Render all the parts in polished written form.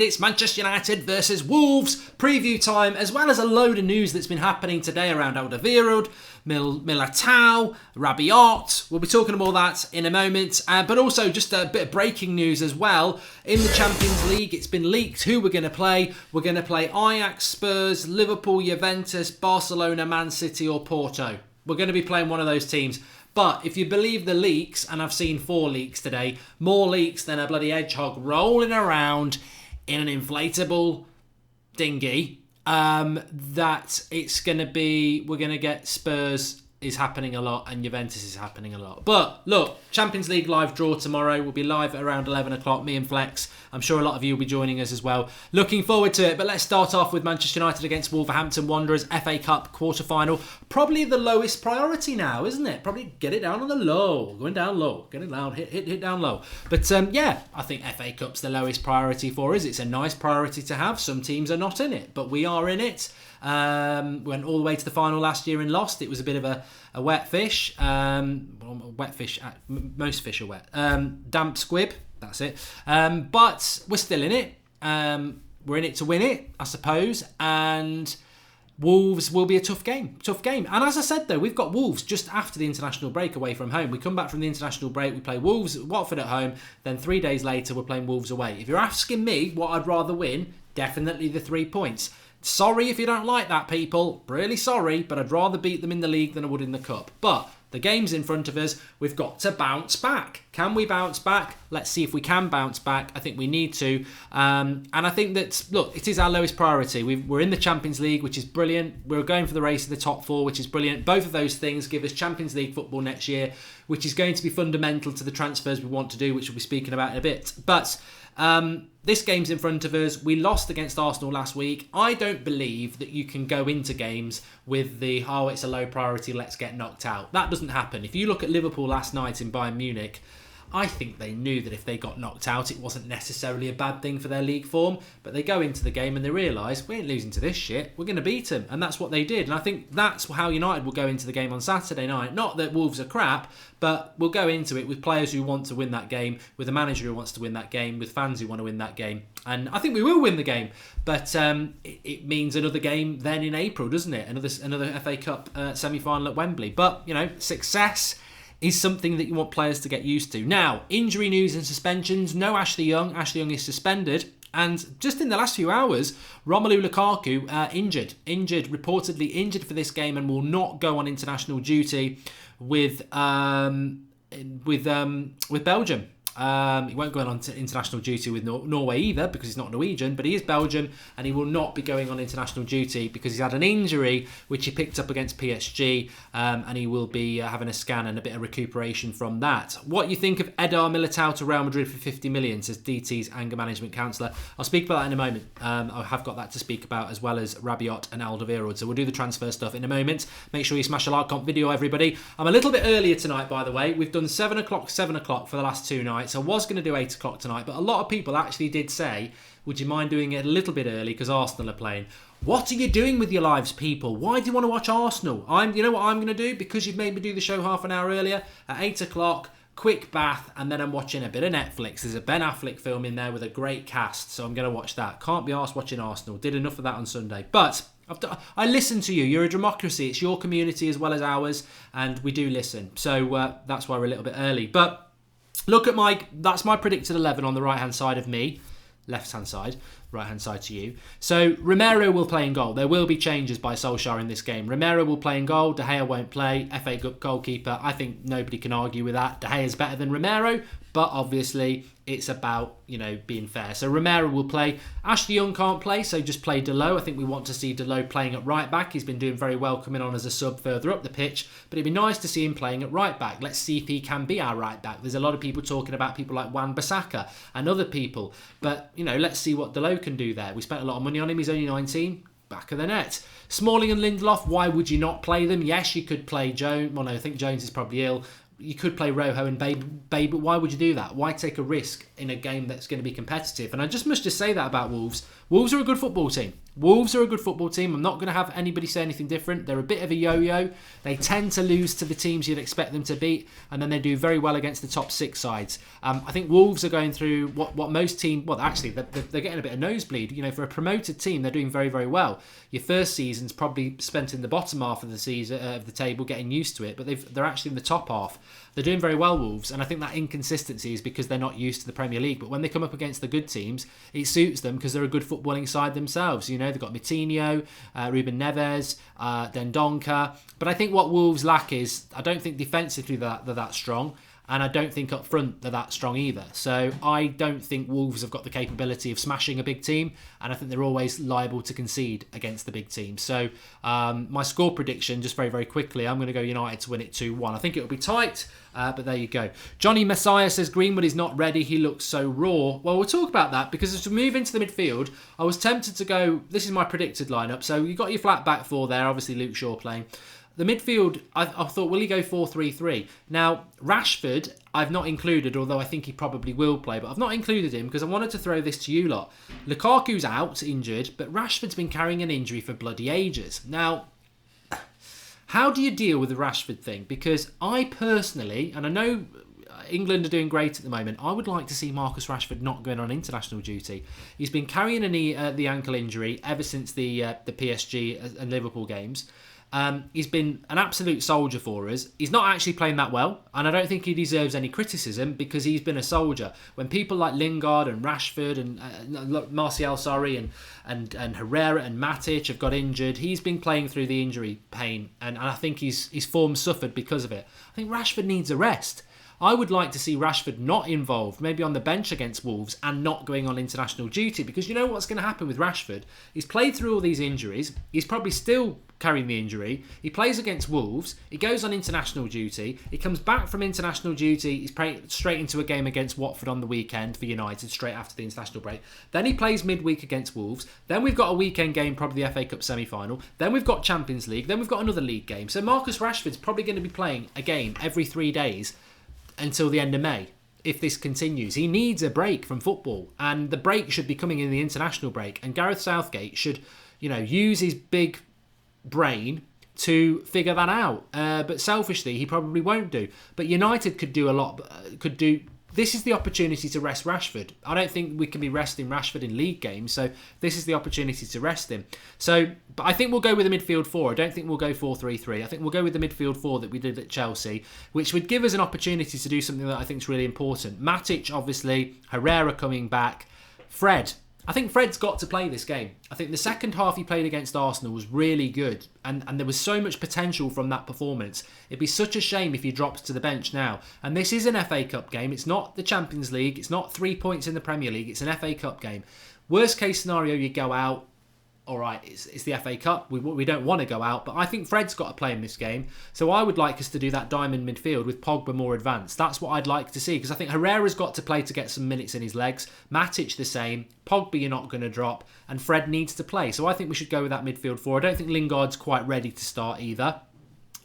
It's Manchester United versus Wolves preview time, as well as a load of news that's been happening today around Alderweireld, Militao, Rabiot. We'll be talking about all that in a moment, but also just a bit of breaking news as well. In the Champions League, it's been leaked who we're going to play. We're going to play Ajax, Spurs, Liverpool, Juventus, Barcelona, Man City or Porto. We're going to be playing one of those teams. But if you believe the leaks, and I've seen 4 leaks today, more leaks than a bloody hedgehog rolling around in an inflatable dinghy, that it's going to be, we're going to get Spurs is happening a lot and Juventus is happening a lot. But look, Champions League live draw tomorrow. We'll be live at around 11 o'clock, me and Flex. I'm sure a lot of you will be joining us as well. Looking forward to it. But let's start off with Manchester United against Wolverhampton Wanderers, FA Cup quarter-final. Probably the lowest priority now, isn't it? Probably get it down on the low. Going down low. Get it down, hit down low. But yeah, I think FA Cup's the lowest priority for us. It's a nice priority to have. Some teams are not in it, but we are in it. Went all the way to the final last year and lost. It was a bit of a wet fish. Wet fish, most fish are wet. Damp squib, that's it. But we're still in it. We're in it to win it, I suppose. And Wolves will be a tough game. And as I said, though, we've got Wolves just after the international break away from home. We come back from the international break, we play Wolves, Watford at home. Then 3 days later, we're playing Wolves away. If you're asking me what I'd rather win, definitely the 3 points. Sorry if you don't like that, people. Really sorry, but I'd rather beat them in the league than I would in the cup. But the game's in front of us. We've got to bounce back. Can we bounce back? Let's see if we can bounce back. I think we need to. And I think that, look, it is our lowest priority. We're in the Champions League, which is brilliant. We're going for the race of the top 4, which is brilliant. Both of those things give us Champions League football next year, which is going to be fundamental to the transfers we want to do, which we'll be speaking about in a bit. But this game's in front of us. We lost against Arsenal last week. I don't believe that you can go into games with the, it's a low priority, let's get knocked out. That doesn't happen. If you look at Liverpool last night in Bayern Munich, I think they knew that if they got knocked out, it wasn't necessarily a bad thing for their league form. But they go into the game and they realise, we ain't losing to this shit. We're going to beat them. And that's what they did. And I think that's how United will go into the game on Saturday night. Not that Wolves are crap, but we'll go into it with players who want to win that game, with a manager who wants to win that game, with fans who want to win that game. And I think we will win the game. But it means another game then in April, doesn't it? Another FA Cup semi-final at Wembley. But, success is something that you want players to get used to. Now, injury news and suspensions. No Ashley Young. Ashley Young is suspended. And just in the last few hours, Romelu Lukaku reportedly injured for this game and will not go on international duty with Belgium. He won't go on to international duty with Norway either because he's not Norwegian, but he is Belgian and he will not be going on international duty because he's had an injury which he picked up against PSG, and he will be having a scan and a bit of recuperation from that. What you think of Eder Militao to Real Madrid for 50 million, says DT's anger management counsellor. I'll speak about that in a moment. I have got that to speak about, as well as Rabiot and Alderweireld. So we'll do the transfer stuff in a moment. Make sure you smash a like on video, everybody. I'm a little bit earlier tonight, by the way. We've done 7 o'clock for the last 2 nights. I was going to do 8 o'clock tonight, but a lot of people actually did say, would you mind doing it a little bit early because Arsenal are playing? What are you doing with your lives, people? Why do you want to watch Arsenal? You know what I'm going to do? Because you've made me do the show half an hour earlier, at 8 o'clock, quick bath, and then I'm watching a bit of Netflix. There's a Ben Affleck film in there with a great cast, so I'm going to watch that. Can't be arsed watching Arsenal. Did enough of that on Sunday. But I listen to you. You're a democracy. It's your community as well as ours, and we do listen. So that's why we're a little bit early. But look at that's my predicted 11 on the right-hand side of me. Left-hand side, right-hand side to you. So Romero will play in goal. There will be changes by Solskjaer in this game. Romero will play in goal. De Gea won't play. FA goalkeeper. I think nobody can argue with that. De Gea is better than Romero, but obviously it's about, being fair. So Romero will play. Ashley Young can't play, so just play Delo. I think we want to see Delo playing at right back. He's been doing very well coming on as a sub further up the pitch, but it'd be nice to see him playing at right back. Let's see if he can be our right back. There's a lot of people talking about people like Wan-Bissaka and other people, but let's see what Delo can do there. We spent a lot of money on him. He's only 19. Back of the net. Smalling and Lindelof, why would you not play them? Yes, you could play Jones. Well, no, I think Jones is probably ill. You could play Rojo and Babe, but why would you do that? Why take a risk in a game that's going to be competitive? And I must say that about Wolves. Wolves are a good football team. Wolves are a good football team. I'm not going to have anybody say anything different. They're a bit of a yo-yo. They tend to lose to the teams you'd expect them to beat, and then they do very well against the top 6 sides. I think Wolves are going through what most teams... Well, actually, they're getting a bit of nosebleed. You know, for a promoted team, they're doing very, very well. Your first season's probably spent in the bottom half of the season of the table, getting used to it, but they're actually in the top half. They're doing very well, Wolves, and I think that inconsistency is because they're not used to the Premier League. But when they come up against the good teams, it suits them because they're a good footballing side themselves. You know, they've got Moutinho, Ruben Neves, Dendoncker. But I think what Wolves lack is, I don't think defensively they're that strong. And I don't think up front they're that strong either. So I don't think Wolves have got the capability of smashing a big team. And I think they're always liable to concede against the big team. So my score prediction, just very, very quickly, I'm going to go United to win it 2-1. I think it'll be tight, but there you go. Johnny Messiah says Greenwood is not ready. He looks so raw. Well, we'll talk about that because as we move into the midfield, I was tempted to go, this is my predicted lineup. So you've got your flat back four there. Obviously, Luke Shaw playing. The midfield, I thought, will he go 4-3-3? Now, Rashford, I've not included, although I think he probably will play, but I've not included him because I wanted to throw this to you lot. Lukaku's out, injured, but Rashford's been carrying an injury for bloody ages. Now, how do you deal with the Rashford thing? Because I personally, and I know England are doing great at the moment, I would like to see Marcus Rashford not going on international duty. He's been carrying the ankle injury ever since the PSG and Liverpool games. He's been an absolute soldier for us. He's not actually playing that well, and I don't think he deserves any criticism because he's been a soldier. When people like Lingard and Rashford and Martial, and Herrera and Matic have got injured, he's been playing through the injury pain, and I think his form suffered because of it. I think Rashford needs a rest. I would like to see Rashford not involved, maybe on the bench against Wolves and not going on international duty, because you know what's going to happen with Rashford? He's played through all these injuries. He's probably still carrying the injury. He plays against Wolves. He goes on international duty. He comes back from international duty. He's straight into a game against Watford on the weekend for United, straight after the international break. Then he plays midweek against Wolves. Then we've got a weekend game, probably the FA Cup semi-final. Then we've got Champions League. Then we've got another league game. So Marcus Rashford's probably going to be playing a game every 3 days until the end of May, if this continues. He needs a break from football, and the break should be coming in the international break, and Gareth Southgate should, use his big brain to figure that out. But selfishly, he probably won't do. But United could do a lot, this is the opportunity to rest Rashford. I don't think we can be resting Rashford in league games, so this is the opportunity to rest him. But I think we'll go with the midfield four. I don't think we'll go 4-3-3. I think we'll go with the midfield four that we did at Chelsea, which would give us an opportunity to do something that I think is really important. Matic, obviously, Herrera coming back, Fred. I think Fred's got to play this game. I think the second half he played against Arsenal was really good, and there was so much potential from that performance. It'd be such a shame if he dropped to the bench now. And this is an FA Cup game. It's not the Champions League. It's not 3 points in the Premier League. It's an FA Cup game. Worst case scenario, you go out. All right, it's the FA Cup. We don't want to go out, but I think Fred's got to play in this game. So I would like us to do that diamond midfield with Pogba more advanced. That's what I'd like to see, because I think Herrera's got to play to get some minutes in his legs. Matic the same. Pogba you're not going to drop, and Fred needs to play. So I think we should go with that midfield four. I don't think Lingard's quite ready to start either.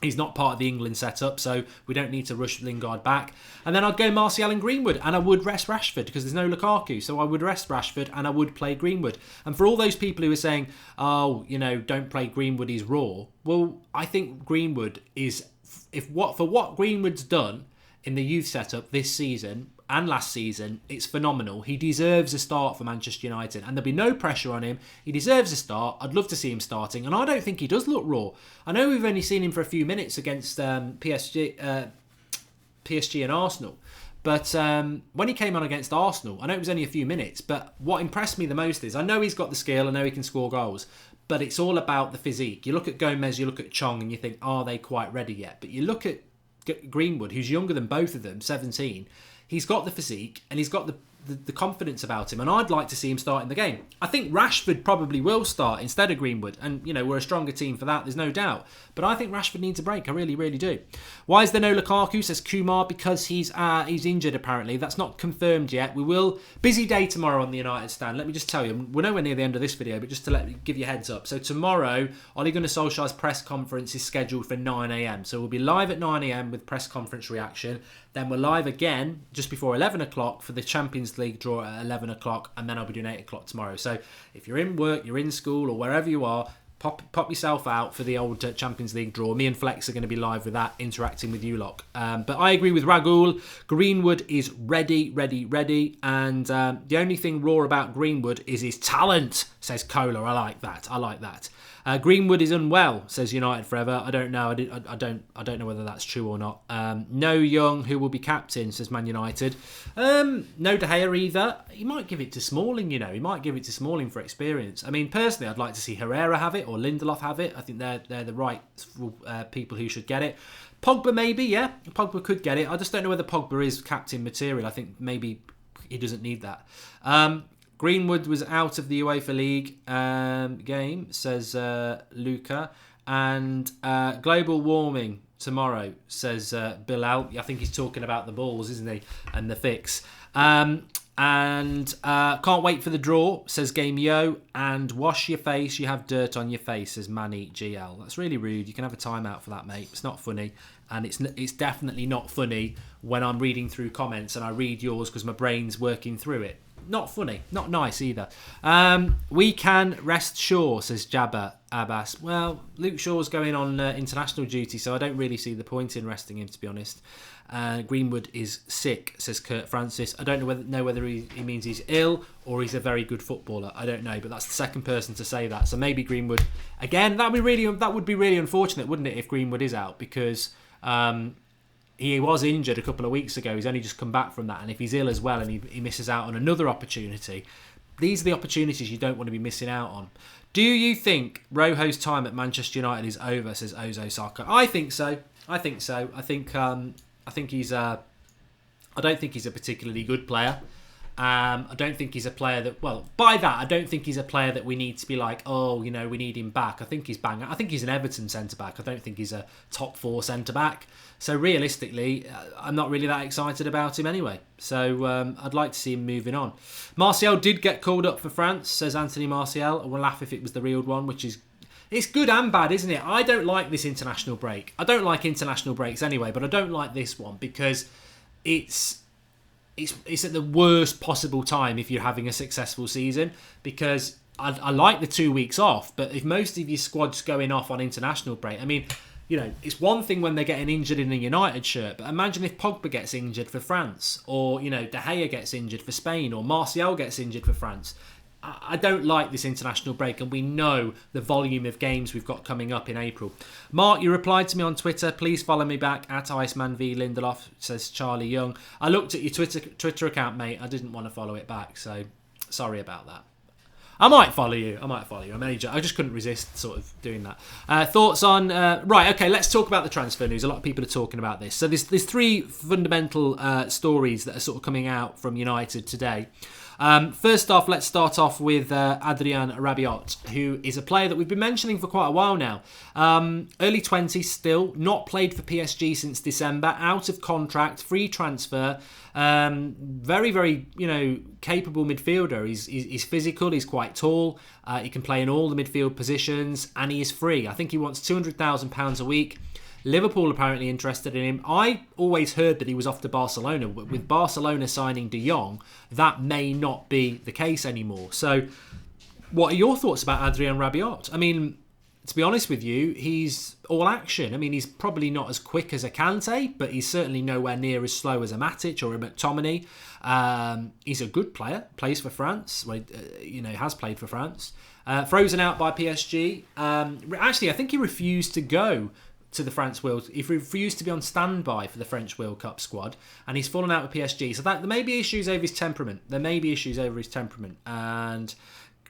He's not part of the England setup, so we don't need to rush Lingard back. And then I'd go Martial and Greenwood, and I would rest Rashford because there's no Lukaku. So I would rest Rashford and I would play Greenwood. And for all those people who are saying, don't play Greenwood, he's raw. Well, I think Greenwood is, for what Greenwood's done in the youth setup this season and last season, it's phenomenal. He deserves a start for Manchester United, and there'll be no pressure on him. He deserves a start. I'd love to see him starting, and I don't think he does look raw. I know we've only seen him for a few minutes against PSG and Arsenal, but when he came on against Arsenal, I know it was only a few minutes, but what impressed me the most is, I know he's got the skill, I know he can score goals, but it's all about the physique. You look at Gomez, you look at Chong, and you think, are they quite ready yet? But you look at Greenwood, who's younger than both of them, 17, he's got the physique and he's got the confidence about him, and I'd like to see him start in the game. I think Rashford probably will start instead of Greenwood, and we're a stronger team for that, there's no doubt. But I think Rashford needs a break, I really, really do. Why is there no Lukaku, says Kumar? Because he's injured apparently. That's not confirmed yet. We will. Busy day tomorrow on the United stand. Let me just tell you, we're nowhere near the end of this video, but just to give you a heads up. So tomorrow, Ole Gunnar Solskjaer's press conference is scheduled for 9 a.m. So we'll be live at 9 a.m. with press conference reaction. Then we're live again just before 11 o'clock for the Champions League draw at 11 o'clock, and then I'll be doing 8 o'clock tomorrow. So if you're in work, you're in school, or wherever you are, pop yourself out for the old Champions League draw. Me and Flex are going to be live with that, interacting with you lot. But I agree with Ragul. Greenwood is ready. And the only thing raw about Greenwood is his talent, says Kohler. I like that. Greenwood is unwell, says United Forever. I don't know. I don't know whether that's true or not. No Young, who will be captain, says Man United. No De Gea either. He might give it to Smalling, He might give it to Smalling for experience. I mean, personally, I'd like to see Herrera have it or Lindelof have it. I think they're the right people who should get it. Pogba maybe, yeah. Pogba could get it. I just don't know whether Pogba is captain material. I think maybe he doesn't need that. Greenwood was out of the UEFA League game, says Luca. And global warming tomorrow, says Bilal. I think he's talking about the balls, isn't he? And the fix. And can't wait for the draw, says Game Yo. And wash your face, you have dirt on your face, says Manny GL. That's really rude. You can have a timeout for that, mate. It's not funny. And it's definitely not funny when I'm reading through comments and I read yours because my brain's working through it. Not funny. Not nice either. We can rest Shaw, says Jabba Abbas. Well, Luke Shaw's going on international duty, so I don't really see the point in resting him, to be honest. Greenwood is sick, says Kurt Francis. I don't know whether he means he's ill or he's a very good footballer. I don't know, but that's the second person to say that. So maybe Greenwood again. That would be really unfortunate, wouldn't it, if Greenwood is out, because he was injured a couple of weeks ago. He's only just come back from that, and if he's ill as well and he misses out on another opportunity, these are the opportunities you don't want to be missing out on. Do you think Rojo's time at Manchester United is over, says Ozo Saka? I think so. I think he's I don't think he's a particularly good player. I don't think he's a player that, well, by that, I don't think he's a player that we need to be like, we need him back. I think he's bang. I think he's an Everton centre-back. I don't think he's a top 4 centre-back. So realistically, I'm not really that excited about him anyway. So I'd like to see him moving on. Martial did get called up for France, says Anthony Martial. I would laugh if it was the real one, which is... It's good and bad, isn't it? I don't like this international break. I don't like international breaks anyway, but I don't like this one because it's at the worst possible time if you're having a successful season, because I like the 2 weeks off, but if most of your squad's going off on international break, I mean, it's one thing when they're getting injured in a United shirt, but imagine if Pogba gets injured for France, or, De Gea gets injured for Spain, or Martial gets injured for France. I don't like this international break, and we know the volume of games we've got coming up in April. Mark, you replied to me on Twitter. Please follow me back at Iceman v Lindelof, says Charlie Young. I looked at your Twitter account, mate. I didn't want to follow it back, so sorry about that. I might follow you. I just couldn't resist sort of doing that. Thoughts on... right, okay, let's talk about the transfer news. A lot of people are talking about this. So there's 3 fundamental stories that are sort of coming out from United today. First off, let's start off with Adrien Rabiot, who is a player that we've been mentioning for quite a while now. Early 20s still, not played for PSG since December, out of contract, free transfer. Very, very, capable midfielder. He's physical, he's quite tall, he can play in all the midfield positions, and he is free. I think he wants £200,000 a week. Liverpool apparently interested in him. I always heard that he was off to Barcelona. With Barcelona signing De Jong, that may not be the case anymore. So, what are your thoughts about Adrien Rabiot? I mean, to be honest with you, he's all action. I mean, he's probably not as quick as a Kante, but he's certainly nowhere near as slow as a Matic or a McTominay. He's a good player, plays for France, has played for France. Frozen out by PSG. Actually, I think he refused to go to the France World. He refused to be on standby for the French World Cup squad, and he's fallen out with PSG. So there may be issues over his temperament. And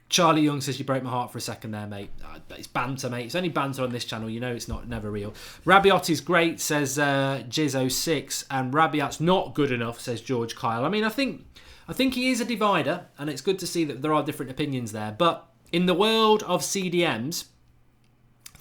Charlie Young says, you broke my heart for a second there, mate. It's banter, mate. It's only banter on this channel. It's never real. Rabiot is great, says Jizzo6, and Rabiot's not good enough, says George Kyle. I mean, I think he is a divider, and it's good to see that there are different opinions there. But in the world of CDMs,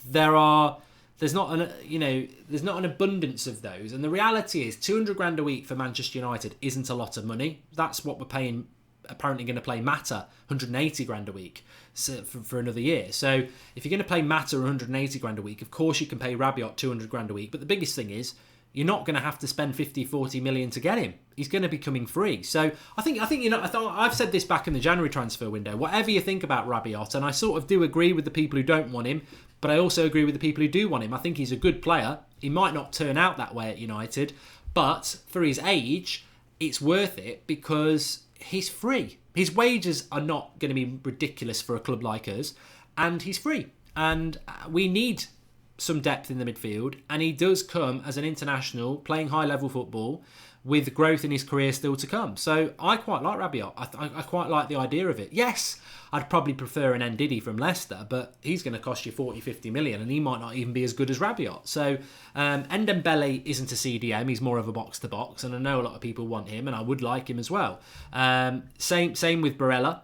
there's not an abundance of those, and the reality is $200,000 a week for Manchester United isn't a lot of money. That's what we're paying. Apparently going to play Mata $180,000 a week for another year. So if you're going to pay Mata $180,000 a week, of course you can pay Rabiot $200,000 a week. But the biggest thing is you're not going to have to spend 50, 40 million to get him. He's going to be coming free. So I think I've said this back in the January transfer window. Whatever you think about Rabiot, and I sort of do agree with the people who don't want him, but I also agree with the people who do want him. I think he's a good player. He might not turn out that way at United, but for his age, it's worth it because he's free. His wages are not going to be ridiculous for a club like us, and he's free. And we need some depth in the midfield, and he does come as an international playing high-level football with growth in his career still to come. So I quite like Rabiot. I quite like the idea of it. Yes, I'd probably prefer an Ndidi from Leicester, but he's going to cost you 40, 50 million, and he might not even be as good as Rabiot. So Ndembele isn't a CDM. He's more of a box-to-box, and I know a lot of people want him, and I would like him as well. Same with Barella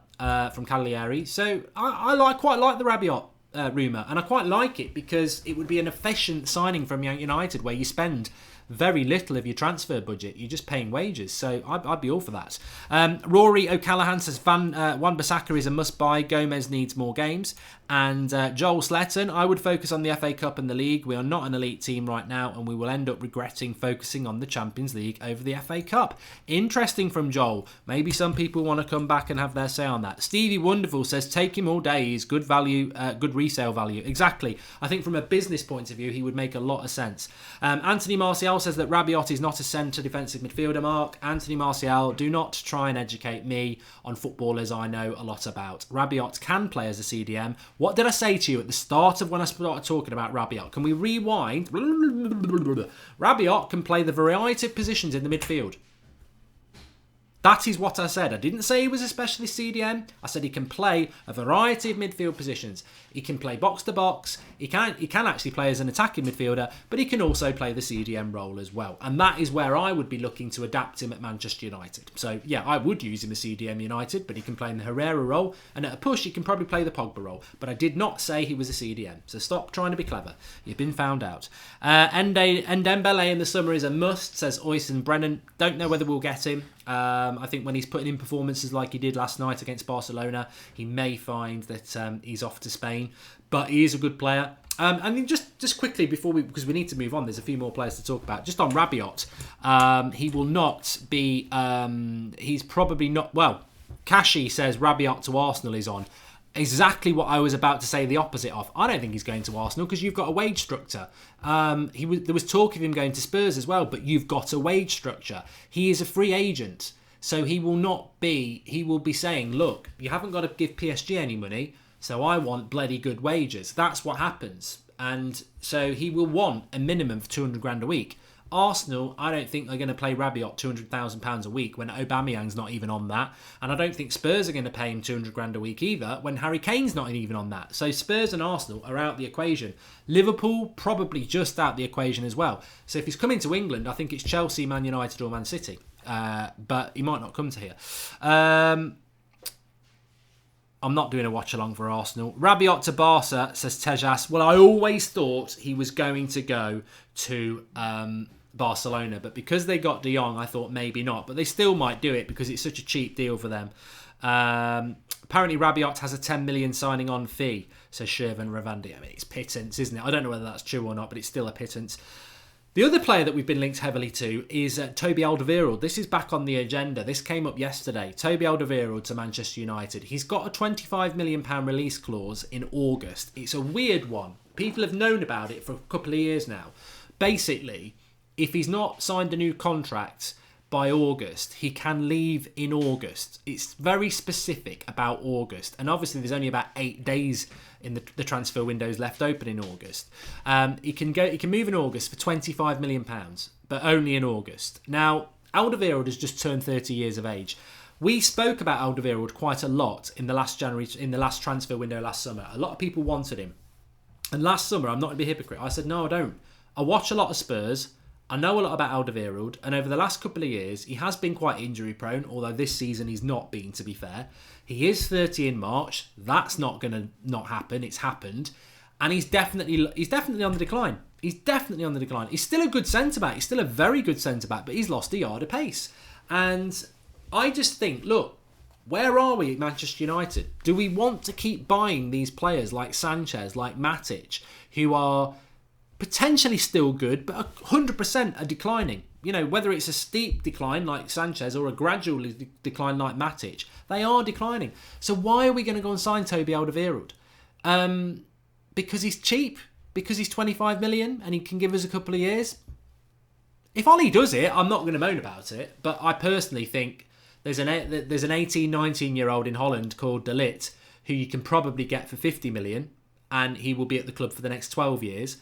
from Cagliari. So I quite like the Rabiot rumour, and I quite like it because it would be an efficient signing from United where you spend very little of your transfer budget. You're just paying wages. So I'd be all for that. Rory O'Callaghan says Wan-Bissaka is a must-buy. Gomez needs more games. And Joel Sletton, I would focus on the FA Cup and the League. We are not an elite team right now, and we will end up regretting focusing on the Champions League over the FA Cup. Interesting from Joel. Maybe some people want to come back and have their say on that. Stevie Wonderful says, take him all day. He's good value, good resale value. Exactly. I think from a business point of view, he would make a lot of sense. Anthony Martial says that Rabiot is not a centre defensive midfielder. Mark, Anthony Martial, do not try and educate me on footballers I know a lot about. Rabiot can play as a CDM. What did I say to you at the start of when I started talking about Rabiot? Can we rewind? Rabiot can play the variety of positions in the midfield. That is what I said. I didn't say he was a specialist CDM. I said he can play a variety of midfield positions. He can play box-to-box. He can actually play as an attacking midfielder, but he can also play the CDM role as well. And that is where I would be looking to adapt him at Manchester United. So, yeah, I would use him as CDM United, but he can play in the Herrera role. And at a push, he can probably play the Pogba role. But I did not say he was a CDM. So stop trying to be clever. You've been found out. Ndembele in the summer is a must, says Oyson Brennan. Don't know whether we'll get him. I think when he's putting in performances like he did last night against Barcelona, he may find that he's off to Spain. But he is a good player. And then just quickly before because we need to move on, there's a few more players to talk about. Just on Rabiot, he will not be. He's probably not. Well, Kashi says Rabiot to Arsenal is on. Exactly what I was about to say the opposite of. I don't think he's going to Arsenal because you've got a wage structure. There was talk of him going to Spurs as well, but you've got a wage structure. He is a free agent, so he will not be. He will be saying, "Look, you haven't got to give PSG any money, so I want bloody good wages." That's what happens, and so he will want a minimum of 200 grand a week. Arsenal, I don't think they're going to pay Rabiot £200,000 a week when Aubameyang's not even on that. And I don't think Spurs are going to pay him 200 grand a week either when Harry Kane's not even on that. So Spurs and Arsenal are out the equation. Liverpool probably just out the equation as well. So if he's coming to England, I think it's Chelsea, Man United or Man City. But he might not come to here. I'm not doing a watch-along for Arsenal. Rabiot to Barca, says Tejas. Well, I always thought he was going to go to Barcelona, but because they got De Jong, I thought maybe not. But they still might do it because it's such a cheap deal for them. Apparently, Rabiot has a 10 million signing on fee, says Shervan Ravandi. I mean, it's pittance, isn't it? I don't know whether that's true or not, but it's still a pittance. The other player that we've been linked heavily to is Toby Alderweireld. This is back on the agenda. This came up yesterday. Toby Alderweireld to Manchester United. He's got a £25 million release clause in August. It's a weird one. People have known about it for a couple of years now. Basically, if he's not signed a new contract by August, he can leave in August. It's very specific about August. And obviously there's only about 8 days in the transfer windows left open in August. He can move in August for £25 million, but only in August. Now, Alderweireld has just turned 30 years of age. We spoke about Alderweireld quite a lot in the last transfer window last summer. A lot of people wanted him. And last summer, I'm not going to be a hypocrite, I said, no, I don't. I watch a lot of Spurs. I know a lot about Alderweireld, and over the last couple of years, he has been quite injury prone, although this season he's not been, to be fair. He is 30 in March. That's not going to not happen. It's happened. And he's definitely on the decline. He's definitely on the decline. He's still a good centre-back. He's still a very good centre-back, but he's lost a yard of pace. And I just think, look, where are we at Manchester United? Do we want to keep buying these players like Sanchez, like Matic, who are potentially still good, but 100% are declining. You know, whether it's a steep decline like Sanchez or a gradual decline like Matic, they are declining. So why are we going to go and sign Toby Alderweireld? Because he's cheap, because he's 25 million and he can give us a couple of years. If Ollie does it, I'm not going to moan about it, but I personally think there's an 18, 19-year-old in Holland called De Ligt who you can probably get for 50 million and he will be at the club for the next 12 years.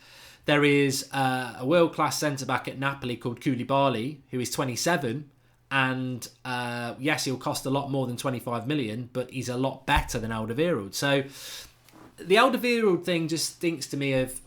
There is a world-class centre-back at Napoli called Koulibaly, who is 27, and yes, he'll cost a lot more than 25 million, but he's a lot better than Alderweireld. So the Alderweireld thing just stinks to me of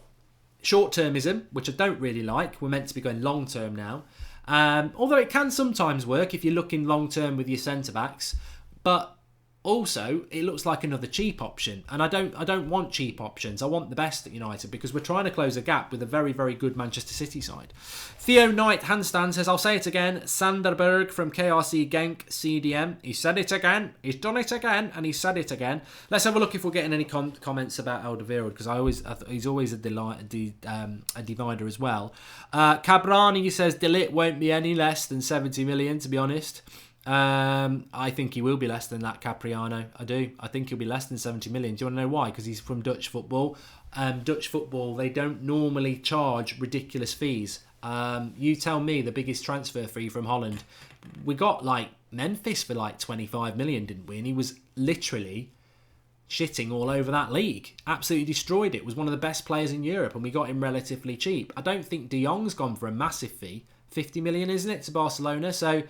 short-termism, which I don't really like. We're meant to be going long-term now. Although it can sometimes work if you're looking long-term with your centre-backs, but also it looks like another cheap option, and I don't want cheap options. I want the best at United because we're trying to close a gap with a very, very good Manchester City side. Theo Knight Handstand says, I'll say it again, Sanderberg from KRC Genk CDM, he said it again, he's done it again, and he said it again. Let's have a look if we're getting any comments about Alderweireld, because he's always a divider as well. Cabrani says De Ligt won't be any less than 70 million, to be honest. I think he will be less than that, Capriano. I do. I think he'll be less than 70 million. Do you want to know why? Because he's from Dutch football. Dutch football, they don't normally charge ridiculous fees. You tell me the biggest transfer fee from Holland. We got like Memphis for like 25 million, didn't we? And he was literally shitting all over that league. Absolutely destroyed it. Was one of the best players in Europe, and we got him relatively cheap. I don't think De Jong's gone for a massive fee. 50 million, isn't it, to Barcelona? So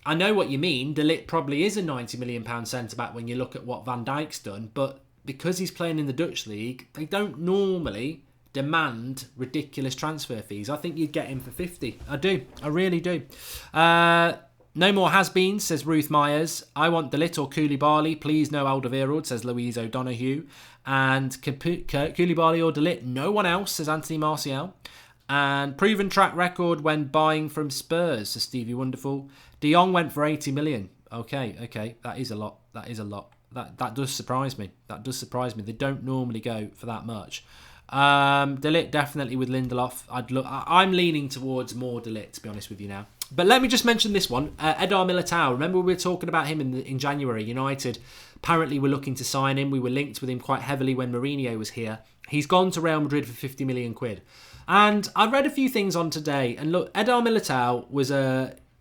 I know what you mean. De Ligt probably is a £90 million centre-back when you look at what Van Dijk's done, but because he's playing in the Dutch league, they don't normally demand ridiculous transfer fees. I think you'd get him for 50. I do. I really do. No more has-beens, says Ruth Myers. I want De Ligt or Koulibaly. Please no Alderweireld, says Louise O'Donoghue. And Koulibaly or De Ligt, no one else, says Anthony Martial. And proven track record when buying from Spurs, says Stevie Wonderful. De Jong went for 80 million. Okay. That is a lot. That does surprise me. They don't normally go for that much. De Ligt definitely with Lindelof. I'm leaning towards more De Ligt, to be honest with you now. But let me just mention this one. Eder Militao. Remember we were talking about him in January. United apparently were looking to sign him. We were linked with him quite heavily when Mourinho was here. He's gone to Real Madrid for 50 million quid. And I read a few things on today. And look, Eder Militao was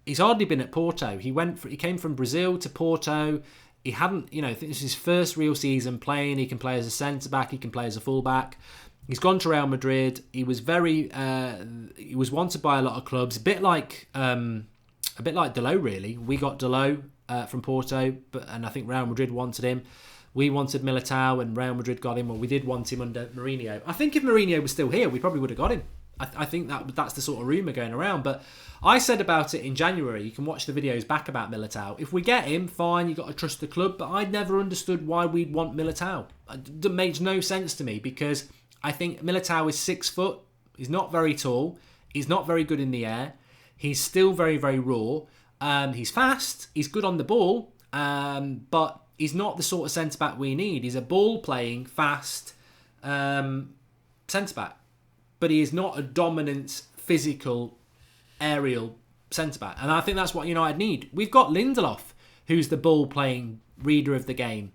he's hardly been at Porto. He came from Brazil to Porto. He hadn't, I think this is his first real season playing. He can play as a centre-back. He can play as a full-back. He's gone to Real Madrid. He was he was wanted by a lot of clubs. A bit like Dalot, really. We got Dalot from Porto, and I think Real Madrid wanted him. We wanted Militao, and Real Madrid got him. Well, we did want him under Mourinho. I think if Mourinho was still here, we probably would have got him. I think that's the sort of rumour going around. But I said about it in January. You can watch the videos back about Militao. If we get him, fine, you've got to trust the club. But I'd never understood why we'd want Militao. It makes no sense to me because I think Militao is 6 foot. He's not very tall. He's not very good in the air. He's still very, very raw. He's fast. He's good on the ball. But he's not the sort of centre-back we need. He's a ball-playing, fast centre-back. But he is not a dominant, physical, aerial centre-back. And I think that's what United need. We've got Lindelof, who's the ball-playing reader of the game.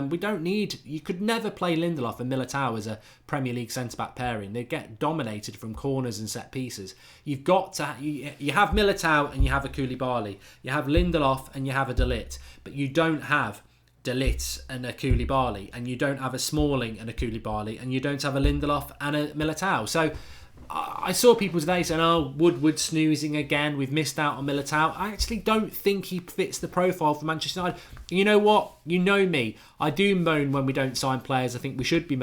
We don't need... You could never play Lindelof and Militao as a Premier League centre-back pairing. They get dominated from corners and set pieces. You've got to... You have Militao and you have a Koulibaly. You have Lindelof and you have a De Ligt. But you don't have De Ligt and a Koulibaly, and you don't have a Smalling and a Koulibaly, and you don't have a Lindelof and a Militao. So I saw people today saying, oh, Woodward snoozing again, we've missed out on Militao. I actually don't think he fits the profile for Manchester United. You know what? You know me. I do moan when we don't sign players I think we should be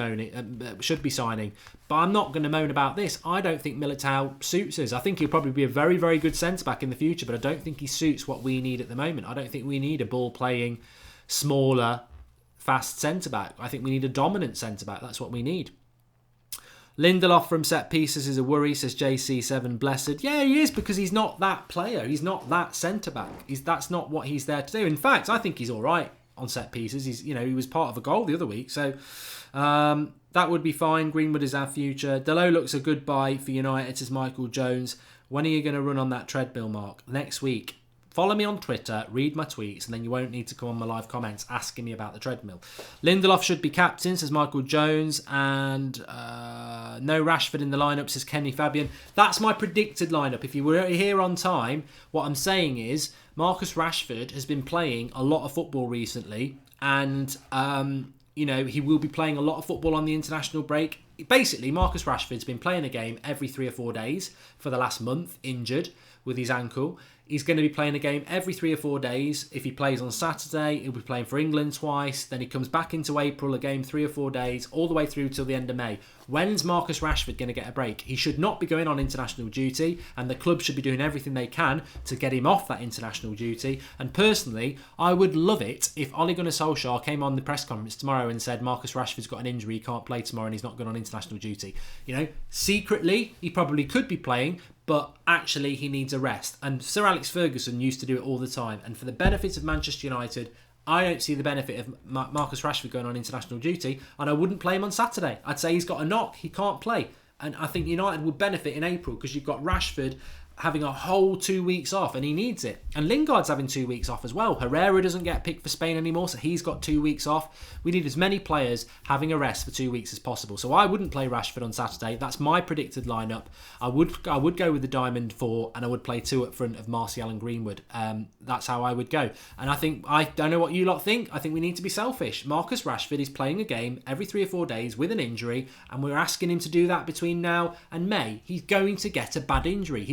signing. But I'm not going to moan about this. I don't think Militao suits us. I think he'll probably be a very, very good centre-back in the future, but I don't think he suits what we need at the moment. I don't think we need a ball-playing, smaller, fast centre-back. I think we need a dominant centre-back. That's what we need. Lindelof from set pieces is a worry, says JC7 Blessed. Yeah, he is, because he's not that player. He's not that centre-back. That's not what he's there to do. In fact, I think he's all right. on set pieces. He was part of a goal the other week, so that would be fine. Greenwood is our future. Dalot looks a good buy for United, says Michael Jones. When are you going to run on that treadmill, Mark? Next week. Follow me on Twitter, read my tweets, and then you won't need to come on my live comments asking me about the treadmill. Lindelof should be captain, says Michael Jones, and no Rashford in the lineup, says Kenny Fabian. That's my predicted lineup. If you were here on time, what I'm saying is Marcus Rashford has been playing a lot of football recently, and he will be playing a lot of football on the international break. Basically, Marcus Rashford's been playing a game every 3 or 4 days for the last month, injured with his ankle. He's going to be playing a game every 3 or 4 days. If he plays on Saturday, he'll be playing for England twice. Then he comes back into April, a game 3 or 4 days, all the way through till the end of May. When's Marcus Rashford going to get a break? He should not be going on international duty, and the club should be doing everything they can to get him off that international duty. And personally, I would love it if Ole Gunnar Solskjaer came on the press conference tomorrow and said Marcus Rashford's got an injury, he can't play tomorrow and he's not going on international duty. Secretly, he probably could be playing, but actually he needs a rest. And Sir Alex Ferguson used to do it all the time. And for the benefit of Manchester United, I don't see the benefit of Marcus Rashford going on international duty, and I wouldn't play him on Saturday. I'd say he's got a knock, he can't play. And I think United would benefit in April because you've got Rashford having a whole 2 weeks off, and he needs it. And Lingard's having 2 weeks off as well. Herrera doesn't get picked for Spain anymore, so he's got 2 weeks off. We need as many players having a rest for 2 weeks as possible. So I wouldn't play Rashford on Saturday. That's my predicted lineup. I would go with the Diamond 4, and I would play 2 up front of Martial and Greenwood. That's how I would go. And I don't know what you lot think. I think we need to be selfish. Marcus Rashford is playing a game every 3 or 4 days with an injury, and we're asking him to do that between now and May. He's going to get a bad injury.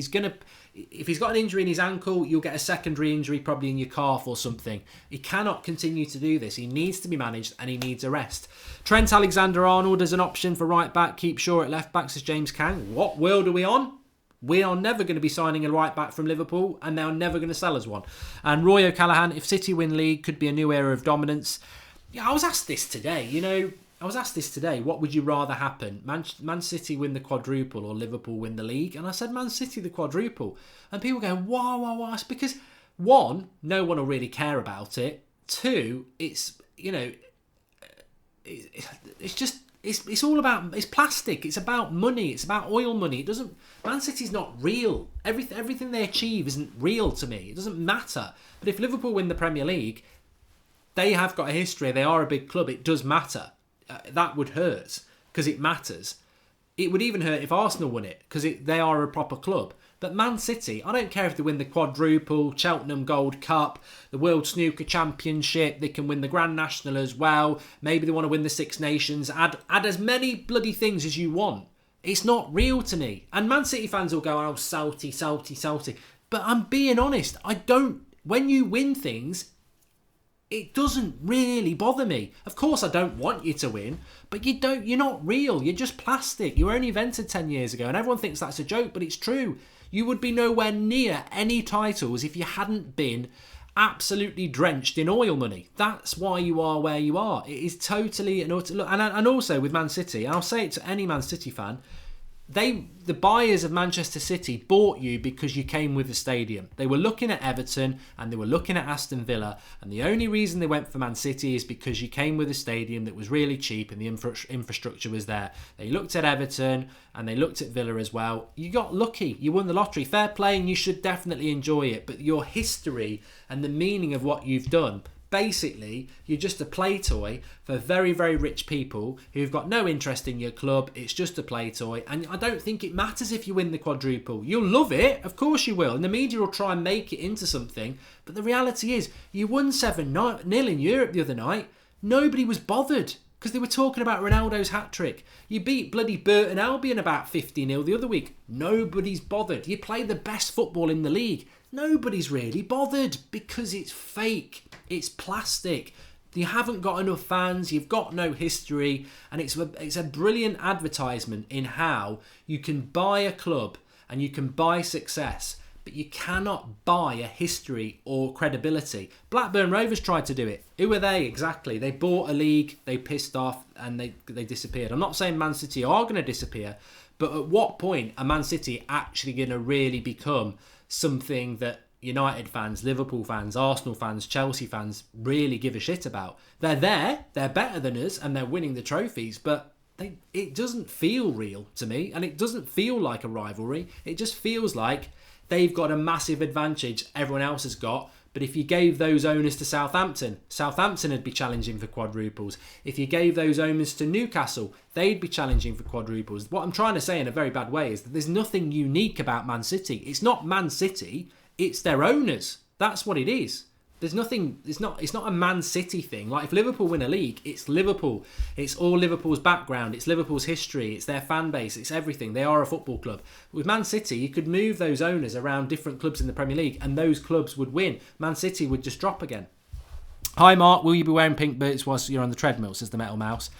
If he's got an injury in his ankle, you'll get a secondary injury probably in your calf or something. He cannot continue to do this. He needs to be managed and he needs a rest. Trent Alexander-Arnold as an option for right back. Keep Shaw at left back, says James Kang. What world are we on? We are never going to be signing a right back from Liverpool, and they're never going to sell us one. And Roy O'Callaghan, if City win league, could be a new era of dominance. Yeah, I was asked this today, what would you rather happen? Man City win the quadruple or Liverpool win the league? And I said Man City the quadruple. And people go, why? It's because, one, no one will really care about it. Two, it's all about, it's plastic. It's about money. It's about oil money. Man City's not real. Everything they achieve isn't real to me. It doesn't matter. But if Liverpool win the Premier League, they have got a history. They are a big club. It does matter. That would hurt because it matters. It would even hurt if Arsenal won it because they are a proper club. But Man City, I don't care if they win the quadruple, Cheltenham Gold Cup, the World Snooker Championship, they can win the Grand National as well. Maybe they want to win the Six Nations. Add as many bloody things as you want. It's not real to me. And Man City fans will go, oh, salty. But I'm being honest. When you win things, it doesn't really bother me. Of course, I don't want you to win, but you're not real. You're just plastic. You were only invented 10 years ago, and everyone thinks that's a joke, but it's true. You would be nowhere near any titles if you hadn't been absolutely drenched in oil money. That's why you are where you are. It is totally an utter look. And also with Man City, and I'll say it to any Man City fan, the buyers of Manchester City bought you because you came with the stadium. They were looking at Everton and they were looking at Aston Villa, and the only reason they went for Man City is because you came with a stadium that was really cheap and the infrastructure was there. They looked at Everton and they looked at Villa as well. You got lucky. You won the lottery. Fair play, and you should definitely enjoy it. But your history and the meaning of what you've done, basically, you're just a play toy for very, very rich people who've got no interest in your club. It's just a play toy. And I don't think it matters if you win the quadruple. You'll love it. Of course you will. And the media will try and make it into something. But the reality is, you won 7-0 in Europe the other night. Nobody was bothered because they were talking about Ronaldo's hat-trick. You beat bloody Burton Albion about 50-0 the other week. Nobody's bothered. You play the best football in the league. Nobody's really bothered because it's fake. It's plastic. You haven't got enough fans. You've got no history. And it's a brilliant advertisement in how you can buy a club and you can buy success, but you cannot buy a history or credibility. Blackburn Rovers tried to do it. Who were they exactly? They bought a league, they pissed off, and they disappeared. I'm not saying Man City are going to disappear, but at what point are Man City actually going to really become something that, United fans, Liverpool fans, Arsenal fans, Chelsea fans really give a shit about. They're there, they're better than us, and they're winning the trophies, but it doesn't feel real to me, and it doesn't feel like a rivalry. It just feels like they've got a massive advantage everyone else has got. But if you gave those owners to Southampton would be challenging for quadruples. If you gave those owners to Newcastle, they'd be challenging for quadruples. What I'm trying to say in a very bad way is that there's nothing unique about Man City. It's not Man City, it's their owners. That's what it is. There's nothing, it's not a Man City thing. Like if Liverpool win a league, it's Liverpool. It's all Liverpool's background. It's Liverpool's history. It's their fan base. It's everything. They are a football club. With Man City, you could move those owners around different clubs in the Premier League and those clubs would win. Man City would just drop again. Hi Mark, will you be wearing pink boots whilst you're on the treadmill, says the Metal Mouse.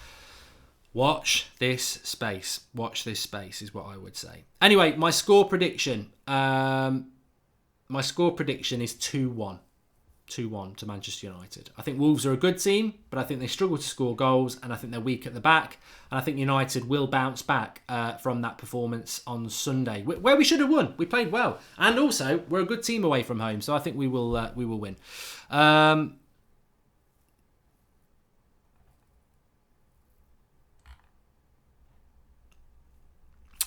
Watch this space. Watch this space is what I would say. Anyway, my score prediction. My score prediction is 2-1. 2-1 to Manchester United. I think Wolves are a good team, but I think they struggle to score goals, and I think they're weak at the back. And I think United will bounce back from that performance on Sunday, where we should have won. We played well, and also we're a good team away from home, so I think we will win.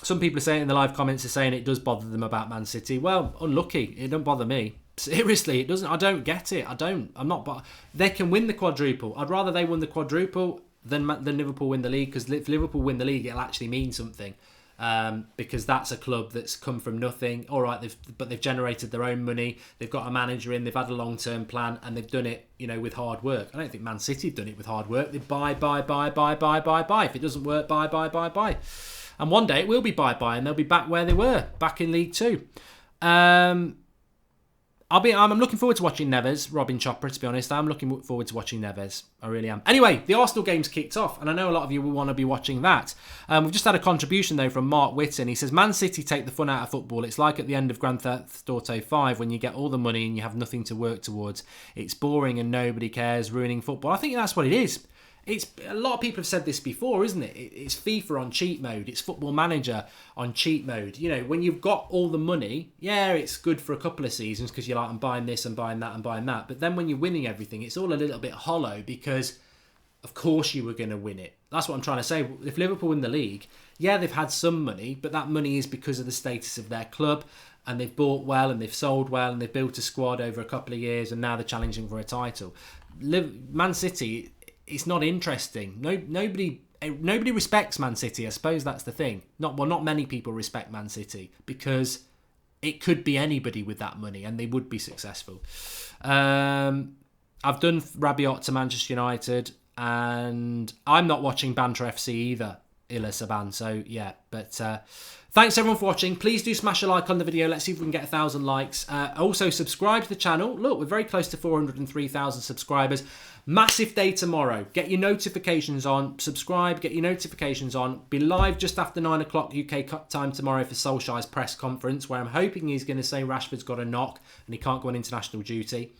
Some people are saying in the live comments are saying it does bother them about Man City. Well, unlucky. It don't bother me. Seriously, it doesn't. I don't get it. I'm not. They can win the quadruple. I'd rather they won the quadruple than Liverpool win the league, because if Liverpool win the league, it'll actually mean something. Because that's a club that's come from nothing. All right, they've generated their own money. They've got a manager in. They've had a long-term plan, and they've done it, with hard work. I don't think Man City have done it with hard work. They buy. If it doesn't work, buy. And one day it will be bye-bye, and they'll be back where they were, back in League Two. I'm looking forward to watching Neves, Robin Chopra, to be honest. I'm looking forward to watching Neves. I really am. Anyway, the Arsenal game's kicked off, and I know a lot of you will want to be watching that. We've just had a contribution, though, from Mark Whitten. He says, Man City take the fun out of football. It's like at the end of Grand Theft Auto 5 when you get all the money and you have nothing to work towards. It's boring and nobody cares, ruining football. I think that's what it is. It's a lot of people have said this before, isn't it? It's FIFA on cheat mode. It's Football Manager on cheat mode. When you've got all the money, yeah, it's good for a couple of seasons because you're like, I'm buying this and buying that and buying that. But then when you're winning everything, it's all a little bit hollow because, of course, you were going to win it. That's what I'm trying to say. If Liverpool win the league, yeah, they've had some money, but that money is because of the status of their club. And they've bought well and they've sold well and they've built a squad over a couple of years and now they're challenging for a title. Man City, it's not interesting. Nobody respects Man City. I suppose that's the thing. Not many people respect Man City because it could be anybody with that money and they would be successful. I've done Rabiot to Manchester United and I'm not watching Banter FC either, Ila Saban. So yeah, but thanks everyone for watching. Please do smash a like on the video. Let's see if we can get 1,000 likes. Also subscribe to the channel. Look, we're very close to 403,000 subscribers. Massive day tomorrow. Get your notifications on. Subscribe. Get your notifications on. Be live just after 9 o'clock UK time tomorrow for Solskjaer's press conference, where I'm hoping he's going to say Rashford's got a knock and he can't go on international duty.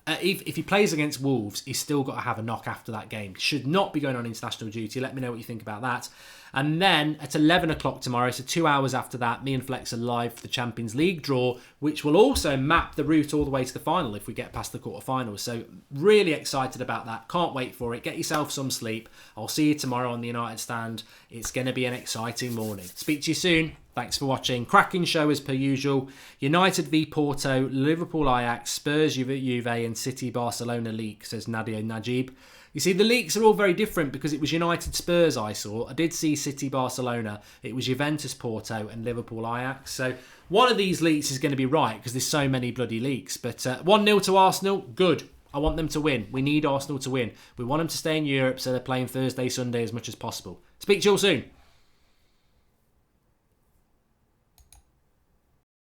If he plays against Wolves, he's still got to have a knock after that game. Should not be going on international duty. Let me know what you think about that. And then at 11 o'clock tomorrow, so 2 hours after that, me and Flex are live for the Champions League draw, which will also map the route all the way to the final if we get past the quarterfinals. So really excited about that. Can't wait for it. Get yourself some sleep. I'll see you tomorrow on the United stand. It's going to be an exciting morning. Speak to you soon. Thanks for watching. Cracking show as per usual. United v Porto, Liverpool Ajax, Spurs Juve and City Barcelona leak, says Nadia Najib. You see, the leaks are all very different because it was United Spurs I saw. I did see City Barcelona. It was Juventus Porto and Liverpool Ajax. So one of these leaks is going to be right because there's so many bloody leaks. But 1-0 to Arsenal, good. I want them to win. We need Arsenal to win. We want them to stay in Europe so they're playing Thursday, Sunday as much as possible. Speak to you all soon.